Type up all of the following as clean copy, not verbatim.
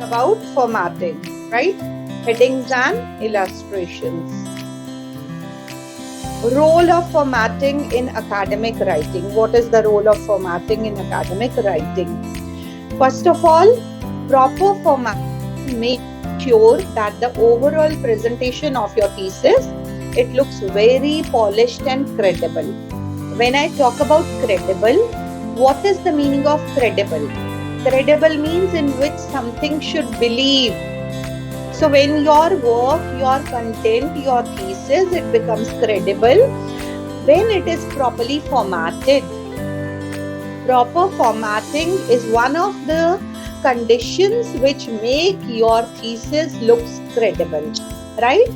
about formatting, right? Headings and illustrations. Role of formatting in academic writing. What is the role of formatting in academic writing? First of all, proper formatting makes sure that the overall presentation of your thesis, it looks very polished and credible. When I talk about credible, what is the meaning of credible? Credible means in which something should believe. So when your work, your content, your thesis, it becomes credible when it is properly formatted. Proper formatting is one of the conditions which make your thesis looks credible, right?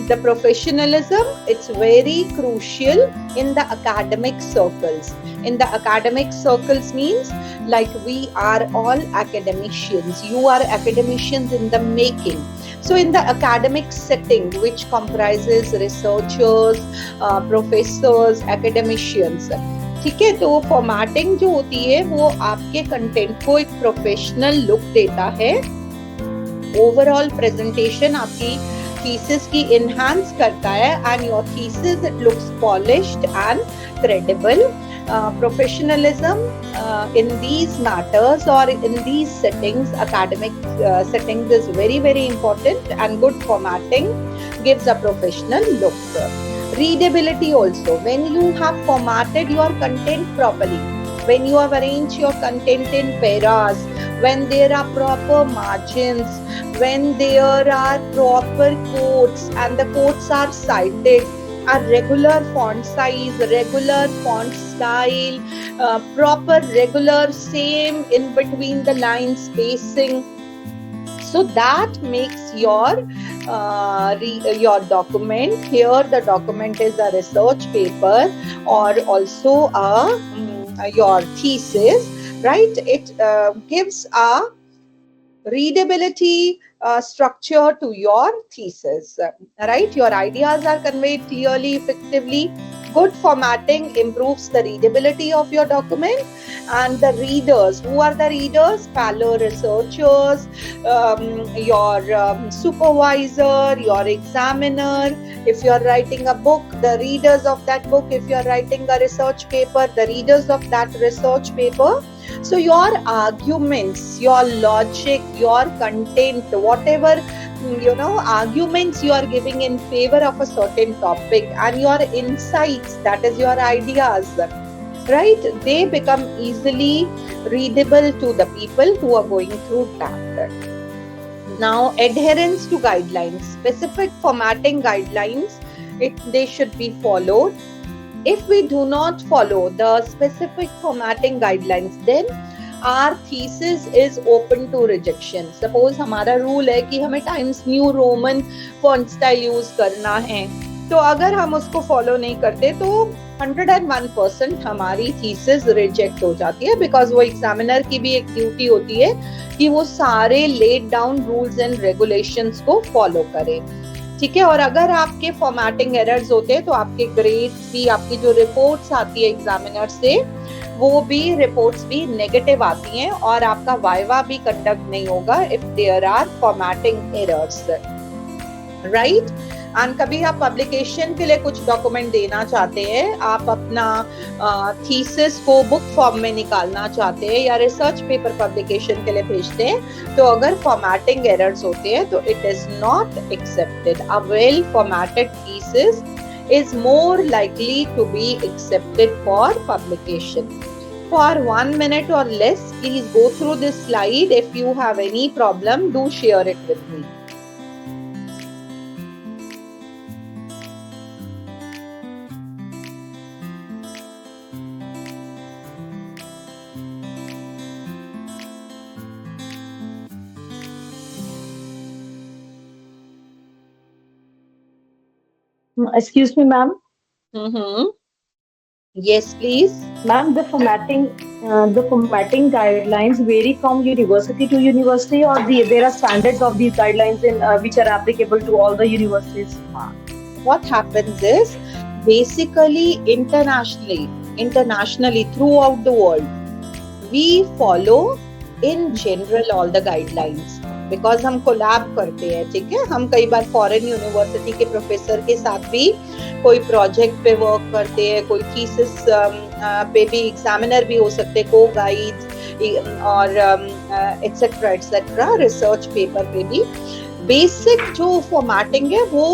The professionalism, it's very crucial in the academic circles. In the academic circles means like we are all academicians. You are academicians in the making. So in the academic setting, which comprises researchers, professors, academicians, ठीक है, तो formatting जो होती है वो आपके content को एक प्रोफेशनल लुक देता है. ओवरऑल प्रेजेंटेशन आपकी थीसिस की इनहांस करता है and your thesis it looks polished and credible. Professionalism in these matters or in these settings, academic settings, is very, very important, and good formatting gives a professional look. Readability also. When you have formatted your content properly, when you have arranged your content in paras, when there are proper margins, when there are proper quotes and the quotes are cited, a regular font size, regular font style, proper regular same in between the line spacing. So that makes your document. Here the document is a research paper or also your thesis, right? It gives a readability structure to your thesis, right? Your ideas are conveyed clearly, effectively. Good formatting improves the readability of your document, and the readers, who are the readers? Fellow researchers, your supervisor, your examiner. If you are writing a book, the readers of that book. If you are writing a research paper, the readers of that research paper. So your arguments, your logic, your content, whatever arguments you are giving in favor of a certain topic, and your insights, that is your ideas, right? They become easily readable to the people who are going through that. Now, adherence to guidelines, specific formatting guidelines, they should be followed. If we do not follow the specific formatting guidelines, then our thesis is open to rejection. Suppose हमारा rule है कि हमें times new Roman font style use करना है, तो अगर हम उसको फॉलो नहीं करते तो 101% हमारी थीसिस रिजेक्ट हो जाती है, बिकॉज वो एग्जामिनर की भी एक ड्यूटी होती है कि वो सारे laid down rules and regulations को फॉलो करे. ठीक है. और अगर आपके फॉर्मेटिंग एरर्स होते हैं तो आपके ग्रेड्स भी, आपकी जो रिपोर्ट्स आती है एग्जामिनर से, वो भी रिपोर्ट्स भी नेगेटिव आती हैं और आपका वाइवा भी कंडक्ट नहीं होगा if there are formatting errors, right. And कभी आप पब्लिकेशन के लिए कुछ डॉक्यूमेंट देना चाहते हैं, आप अपना थीसिस को बुक फॉर्म में निकालना चाहते हैं या रिसर्च पेपर पब्लिकेशन के लिए भेजते हैं, तो अगर फॉर्मेटिंग एरर्स होते हैं तो it is not accepted. A well formatted thesis is more likely to be accepted for publication. For 1 minute or less, please go through this slide. If you have any problem, do share it with me. Excuse me, ma'am. Yes, please. Ma'am, the formatting guidelines vary from university to university, or there are standards of these guidelines which are applicable to all the universities? What happens is, basically internationally throughout the world, we follow in general all the guidelines. Because हम collab करते हैं, ठीक है। हम कई बार foreign university के professor के साथ भी कोई प्रोजेक्ट पे वर्क करते हैं, कोई थीसिस पे भी एग्जामिनर भी हो सकते, को गाइड और एक्सेट्रा एक्सेट्रा, रिसर्च पेपर पे भी बेसिक जो फॉर्मेटिंग है वो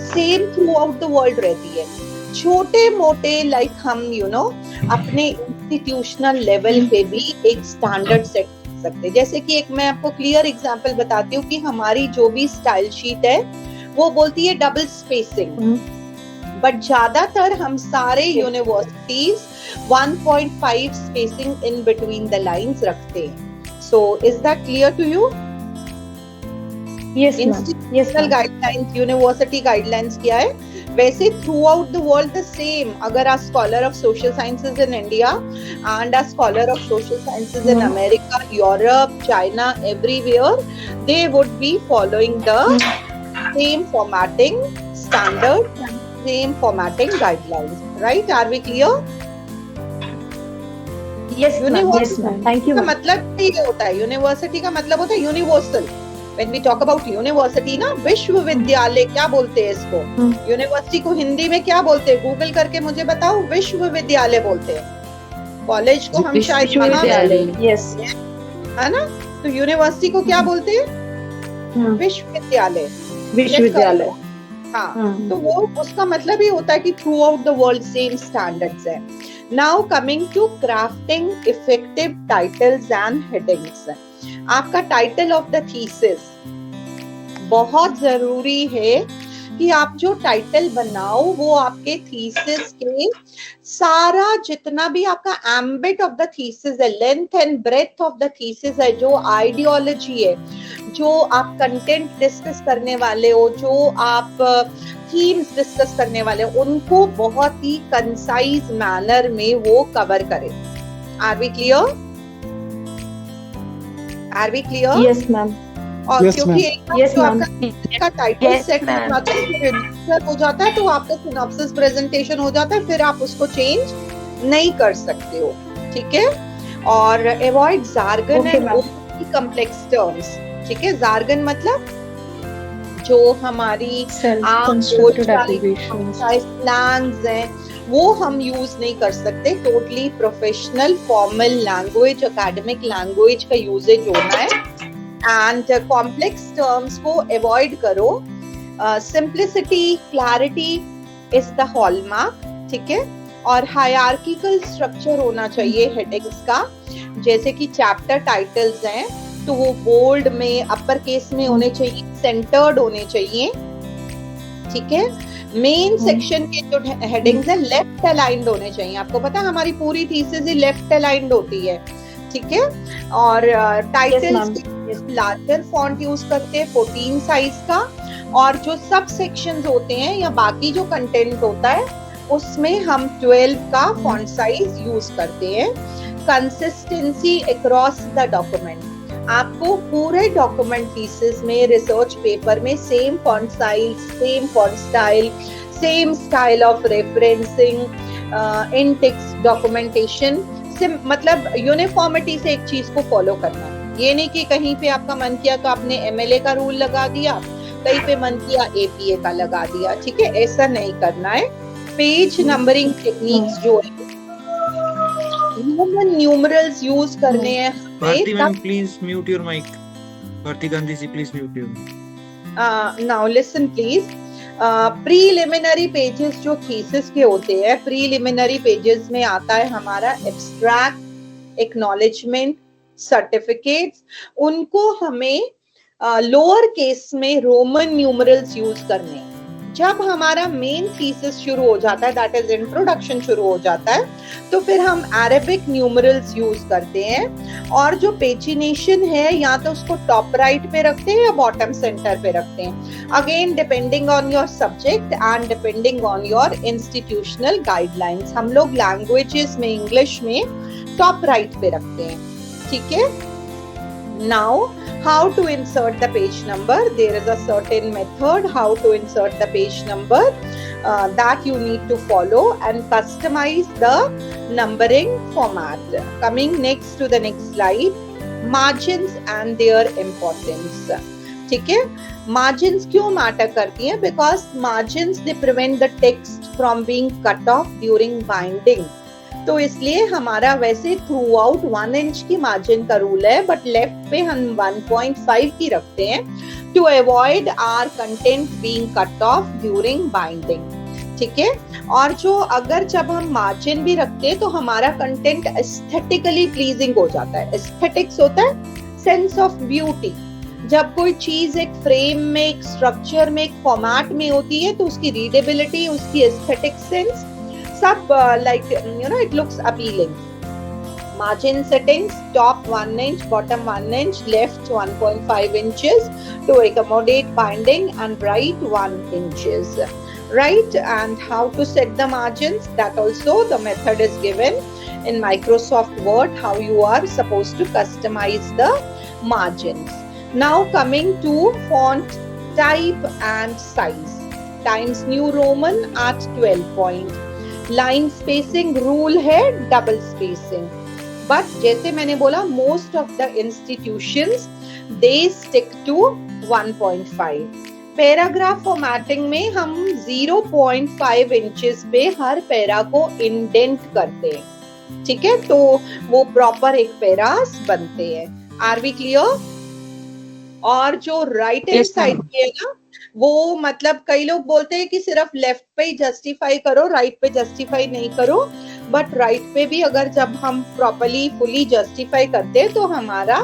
same through out the world रहती है। छोटे मोटे लाइक हम अपने इंस्टीट्यूशनल लेवल पे भी एक स्टैंडर्ड सेट कर सकते हैं। जैसे कि एक मैं आपको क्लियर एग्जांपल बताती हूँ कि हमारी जो भी स्टाइल शीट है वो बोलती है डबल स्पेसिंग, बट ज्यादातर हम सारे universities 1.5 spacing in between the lines रखते हैं। So is that clear to you? Yes, ma'am. Institutional guidelines, university guidelines क्या है? वैसे throughout the world the same. अगर a scholar of social sciences in India and a scholar of social sciences in America, Europe, China, everywhere, they would be following the same formatting standard, same formatting guidelines, right? Are we clear? Yes, ma'am. Yes, ma'am. Thank you. का मतलब ये होता है, university का मतलब होता है universal. When we talk about university ना, विश्वविद्यालय क्या बोलते हैं इसको? यूनिवर्सिटी को हिंदी में क्या बोलते हैं? गूगल करके मुझे बताओ। विश्वविद्यालय बोलते हैं। कॉलेज को हम शायद विश्वविद्यालय, yes, है ना? तो यूनिवर्सिटी को क्या बोलते हैं? विश्वविद्यालय। विश्वविद्यालय। हाँ, तो वो उसका मतलब ही होता है कि throughout the world same standards है। Now coming to crafting effective titles and headings. आपका टाइटल ऑफ द थीसिस बहुत जरूरी है कि आप जो टाइटल बनाओ वो आपके थीसिस के सारा जितना भी आपका एम्बिट ऑफ द थीसिस है, length and breadth of the thesis है, जो आइडियोलॉजी है, जो आप कंटेंट डिस्कस करने वाले हो, जो आप थीम्स डिस्कस करने वाले हो, उनको बहुत ही कंसाइज मैनर में वो कवर करें। Are we clear? Are we clear? Yes, ma'am. और Yes, क्योंकि ma'am. एक बार Yes, जो ma'am. आपका टाइटल Yes, सेट हो ma'am. जाता है, register हो जाता है, तो आपका सिनॉप्सिस प्रेजेंटेशन हो जाता है, फिर आप उसको चेंज नहीं कर सकते हो, ठीक है? और avoid jargon and overly complex terms, ठीक है? जार्गन मतलब जो हमारी स्लैंग्स हैं वो हम यूज नहीं कर सकते। Totally professional formal language, academic language का यूजेज होना है। एंड कॉम्प्लेक्स टर्म्स को अवॉइड करो। Simplicity, clarity is the hallmark, ठीक है? और हायरार्किकल स्ट्रक्चर होना चाहिए हेडिंग्स का। जैसे कि चैप्टर टाइटल्स हैं तो वो बोल्ड में, अपर केस में होने चाहिए, सेंटर्ड होने चाहिए, ठीक है? मेन सेक्शन के जो हेडिंग्स है लेफ्ट अलाइंड होने चाहिए। आपको पता है हमारी पूरी थीसिस ही लेफ्ट अलाइंड होती है, ठीक है? और टाइटल्स लार्जर फॉन्ट यूज करते हैं 14 साइज का, और जो सब सेक्शंस होते हैं या बाकी जो कंटेंट होता है उसमें हम 12 का फॉन्ट साइज यूज करते हैं। कंसिस्टेंसी अक्रॉस द डॉक्यूमेंट, आपको पूरे डॉक्यूमेंट थीसिस में, रिसर्च पेपर में same font size, same font style, same style of referencing, in text documentation से मतलब यूनिफॉर्मिटी से एक चीज को फॉलो करना। ये नहीं कि कहीं पे आपका मन किया तो आपने एमएलए का रूल लगा दिया, कहीं पे मन किया एपीए का लगा दिया, ठीक है? ऐसा नहीं करना है। पेज नंबरिंग टेक्निक्स जो है, रोमन न्यूमरल्स यूज करने हैं। Bharti ma'am, please mute your mic. Bharti Gandhi ji, please mute your mic. Now listen please. Preliminary pages जो थीसिस के होते हैं, प्रीलिमिनरी पेजेस में आता है हमारा एब्स्ट्रैक्ट, एक्नॉलेजमेंट, सर्टिफिकेट्स। उनको हमें लोअर केस में रोमन न्यूमरल्स यूज करने हैं। जब हमारा मेन थीसिस शुरू हो जाता है, दैट इज इंट्रोडक्शन शुरू हो जाता है, तो फिर हम अरेबिक न्यूमरल्स यूज करते हैं। और जो पेजिनेशन है या तो उसको टॉप राइट पे रखते हैं या बॉटम सेंटर पे रखते हैं। Again depending on your subject and depending on your institutional guidelines. हम लोग लैंग्वेजेस में, इंग्लिश में टॉप राइट पे रखते हैं, ठीक है? Now, how to insert the page number? There is a certain method how to insert the page number that you need to follow and customize the numbering format. Coming next to the next slide, margins and their importance. ठीक है, margins क्यों matter करती हैं? Because margins they prevent the text from being cut off during binding. तो इसलिए हमारा वैसे throughout 1 inch की मार्जिन का रूल है, बट लेफ्ट पे हम 1.5 की रखते हैं to avoid our content being cut off during binding. ठीक है, और जो अगर जब हम मार्जिन भी रखते हैं तो हमारा कंटेंट एस्थेटिकली प्लीजिंग हो जाता है। एस्थेटिक्स होता है सेंस ऑफ ब्यूटी। जब कोई चीज एक फ्रेम में, एक स्ट्रक्चर में, एक फॉर्मेट में होती है तो उसकी रीडेबिलिटी, उसकी एस्थेटिक सेंस सब like it looks appealing. Margin settings: top 1 inch, bottom 1 inch, left 1.5 inches to accommodate binding, and right 1 inches. Right, and how to set the margins, that also the method is given in Microsoft Word, how you are supposed to customize the margins. Now coming to font type and size. Times New Roman at 12 point. Line spacing rule है double spacing, but जैसे मैंने बोला most of the institutions they stick to 1.5। Paragraph formatting में हम 0.5 inches पे हर para को indent करते हैं। ठीक है, तो वो प्रॉपर एक पैरास बनते हैं। Are we clear? और जो राइट हैंड साइड की है ना, वो मतलब कई लोग बोलते हैं कि सिर्फ लेफ्ट पे ही जस्टिफाई करो, राइट पे जस्टिफाई नहीं करो, बट राइट पे भी अगर जब हम प्रॉपर्ली फुली जस्टिफाई करते हैं तो हमारा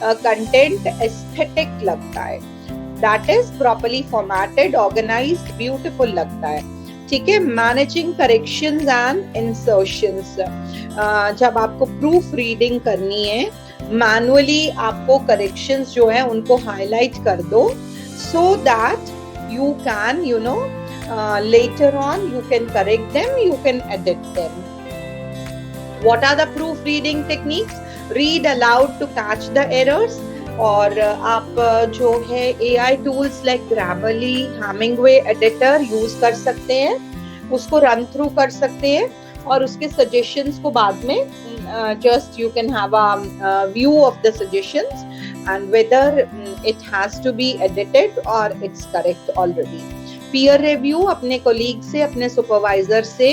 कंटेंट एस्थेटिक लगता है। That is properly formatted, organised, beautiful लगता है। ठीक है, मैनेजिंग करेक्शंस एंड इंसर्शंस। जब आपको प्रूफ रीडिंग करनी है, मैनुअली आपको करेक्शंस जो है उनको हाईलाइट कर दो, so that you can later on you can correct them, you can edit them. What are the proofreading techniques? Read aloud to catch the errors. और आप जो है AI tools like Grammarly, Hemingway editor use कर सकते हैं, उसको run through कर सकते हैं और उसके सजेशंस को बाद में just you can have a view of the suggestions and whether it has to be edited or it's correct already. Peer review, अपने colleague से, अपने supervisor से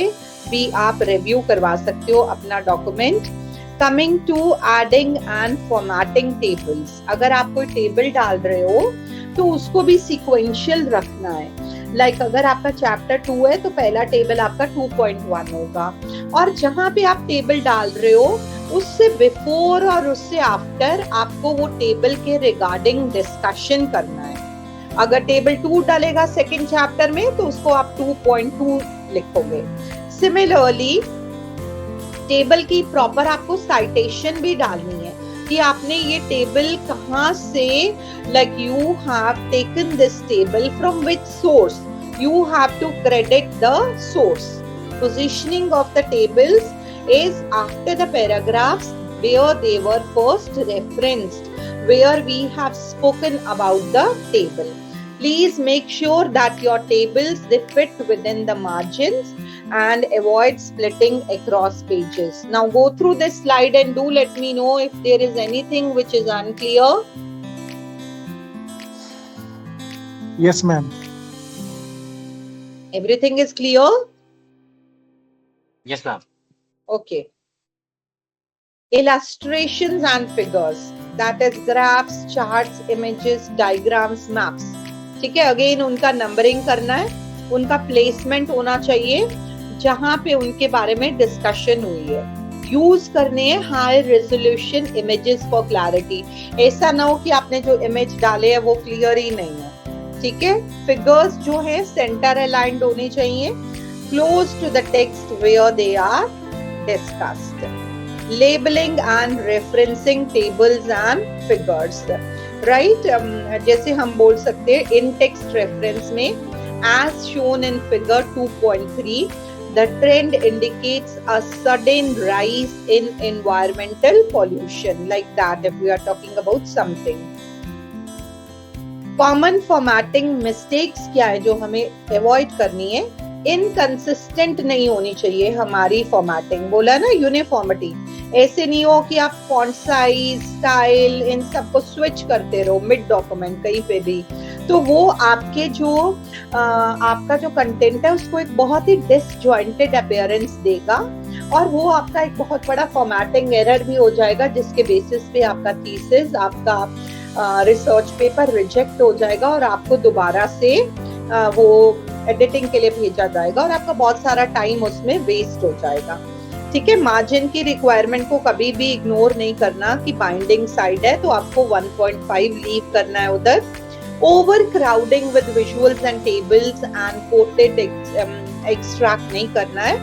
भी आप review करवा सकते हो अपना document. Coming to adding and formatting tables. अगर आप कोई table डाल रहे हो तो उसको भी sequential रखना है। Like अगर आपका चैप्टर 2 है तो पहला टेबल आपका 2.1 होगा, और जहां पे आप टेबल डाल रहे हो उससे बिफोर और उससे आफ्टर आपको वो टेबल के रिगार्डिंग डिस्कशन करना है। अगर टेबल 2 डालेगा सेकंड चैप्टर में तो उसको आप 2.2 लिखोगे। सिमिलरली टेबल की प्रॉपर आपको साइटेशन भी डालनी है कि आपने ये टेबल कहाँ से, like you have taken this table from which source, you have to credit the source. Positioning of the tables is after the paragraphs where they were first referenced, where we have spoken about the table. Please make sure that your tables they fit within the margins and avoid splitting across pages. Now go through this slide and do let me know if there is anything which is unclear. Yes, ma'am. Everything is clear? Yes, ma'am. Okay. Illustrations and figures, that is graphs, charts, images, diagrams, maps. ठीक है, again उनका numbering करना है, उनका placement होना चाहिए जहां पे उनके बारे में डिस्कशन हुई है। यूज करने हैं high resolution images for clarity. ऐसा ना हो कि आपने जो इमेज डाले है वो क्लियर ही नहीं है। ठीक है, फिगर्स जो है सेंटर अलाइंड होने चाहिए, close to the text where they are discussed. Labelling and referencing tables and figures, right. जैसे हम बोल सकते हैं इन टेक्स्ट रेफरेंस में as shown in figure 2.3, the trend indicates a sudden rise in environmental pollution, like that if we are talking about something. Common formatting mistakes क्या है जो हमें avoid करनी है? इनकंसिस्टेंट नहीं होनी चाहिए हमारी फॉर्मेटिंग, बोला ना यूनिफॉर्मिटी। ऐसे नहीं हो कि आप फॉन्ट साइज, स्टाइल, इन सबको स्विच करते रहो मिड डॉक्यूमेंट कहीं पे भी, तो वो आपके जो आपका जो कंटेंट है उसको एक बहुत ही डिसजॉइंटेड अपीयरेंस देगा, और वो आपका एक बहुत बड़ा फॉर्मेटिंग एरर भी हो जाएगा, जिसके बेसिस पे आपका थीसिस, आपका रिसर्च पेपर रिजेक्ट हो जाएगा और आपको दोबारा से वो एडिटिंग के लिए भेजा जाएगा और आपका बहुत सारा टाइम उसमें वेस्ट हो जाएगा। ठीक है, मार्जिन की रिक्वायरमेंट को कभी भी इग्नोर नहीं करना कि बाइंडिंग साइड है तो आपको 1.5 लीव करना है उधर। Over crowding with visuals and tables and coated extract नहीं करना है।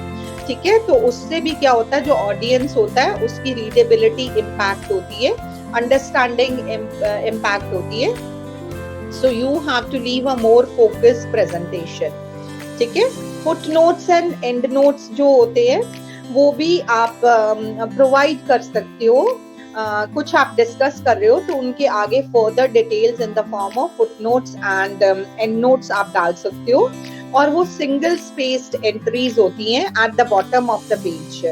ठीक है, तो उससे भी क्या होता है, जो ऑडियंस होता है उसकी रीडेबिलिटी इम्पैक्ट होती है, अंडरस्टैंडिंग इम्पैक्ट होती है। So you have to leave a more focused presentation. ठीक है, footnotes and endnotes जो होते हैं वो भी आप प्रोवाइड कर सकते हो। कुछ आप डिस्कस कर रहे हो तो उनके आगे further details in the form of footnotes and endnotes आप डाल सकते हो, और वो सिंगल स्पेस्ड एंट्रीज होती हैं at the bottom of the page,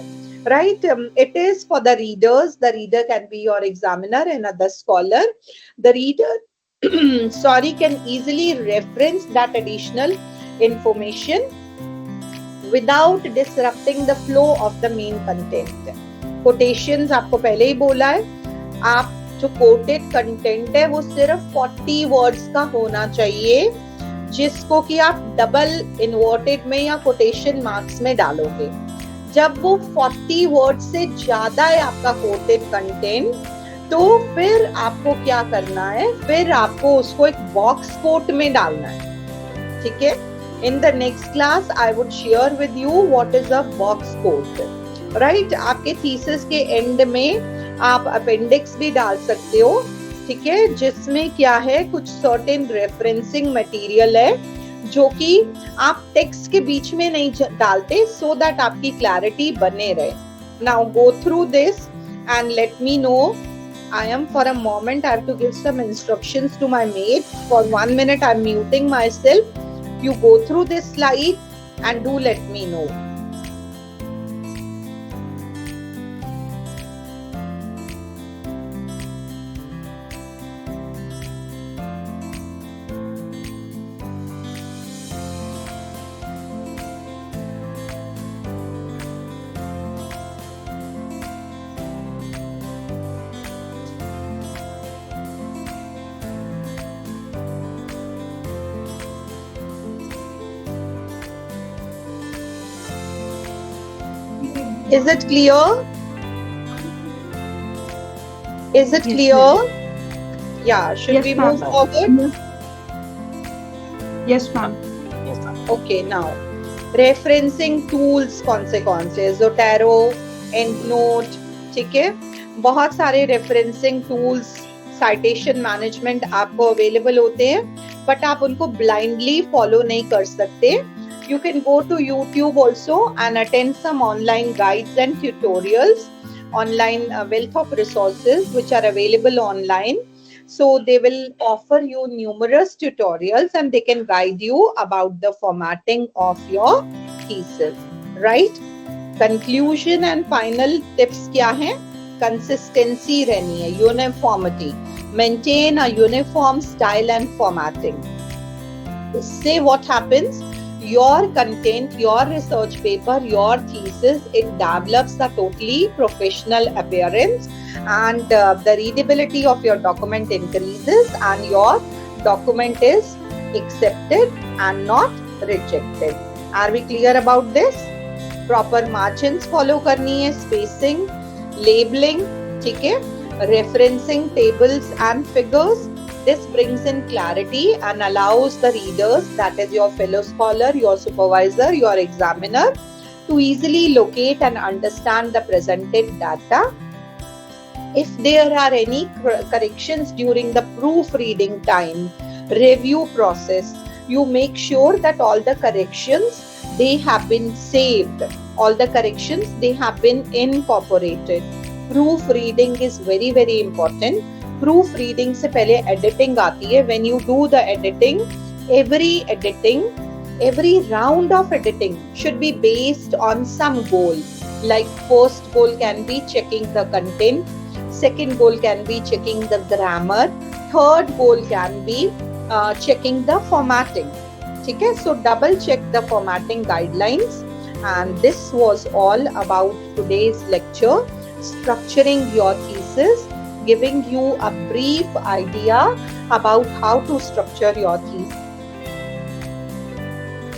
right? It is for the readers. The reader can be your examiner and other scholar. The reader sorry, can easily reference that additional information without disrupting the flow of the main content. Quotations आपको पहले ही बोला है, आप जो quoted content है वो सिर्फ 40 words का होना चाहिए, जिसको कि आप डबल इन्वर्टेड में या quotation marks में डालोगे। जब वो 40 वर्ड से ज्यादा है आपका कोटेड कंटेंट, तो फिर आपको क्या करना है, फिर आपको उसको एक बॉक्स कोट में डालना है। ठीक है, in the next class I would share with you what is a box quote, right? आपके थीसिस के एंड में आप अपेंडिक्स भी डाल सकते हो। ठीक है, जिसमें क्या है, कुछ सर्टेन रेफरेंसिंग मटेरियल है जो कि आप टेक्स्ट के बीच में नहीं डालते, सो दैट आपकी क्लैरिटी बने रहे। Now go through this and let me know. I am for a moment, I have to give some instructions to my mate. For 1 minute, I'm muting myself. You go through this slide and do let me know. Is it clear? Is it clear? Yeah, should Yes, we ma'am. move forward? Yes, ma'am. Okay, now referencing tools कौन से Zotero, EndNote, ठीक है, बहुत सारे referencing tools, citation management आपको available होते हैं, but आप उनको blindly follow नहीं कर सकते। You can go to YouTube also and attend some online guides and tutorials, online wealth of resources which are available online. So they will offer you numerous tutorials and they can guide you about the formatting of your thesis, right? Conclusion and final tips क्या हैं? Consistency रहनी है, uniformity, maintain a uniform style and formatting. Say what happens? Your content, your research paper, your thesis, it develops a totally professional appearance, and the readability of your document increases and your document is accepted and not rejected. Are we clear about this? Proper margins follow करनी है, spacing, labeling, ठीक है, referencing tables and figures. This brings in clarity and allows the readers, that is your fellow scholar, your supervisor, your examiner, to easily locate and understand the presented data. If there are any corrections during the proofreading time, review process, you make sure that all the corrections, they have been saved. All the corrections, they have been incorporated. Proofreading is very, very important. Proofreading से पहले editing आती है. When you do the editing, every editing every round of editing should be based on some goal. Like first goal can be checking the content, second goal can be checking the grammar, third goal can be checking the formatting. Okay, so double check the formatting guidelines. And this was all about today's lecture, structuring your thesis, giving you a brief idea about how to structure your thesis.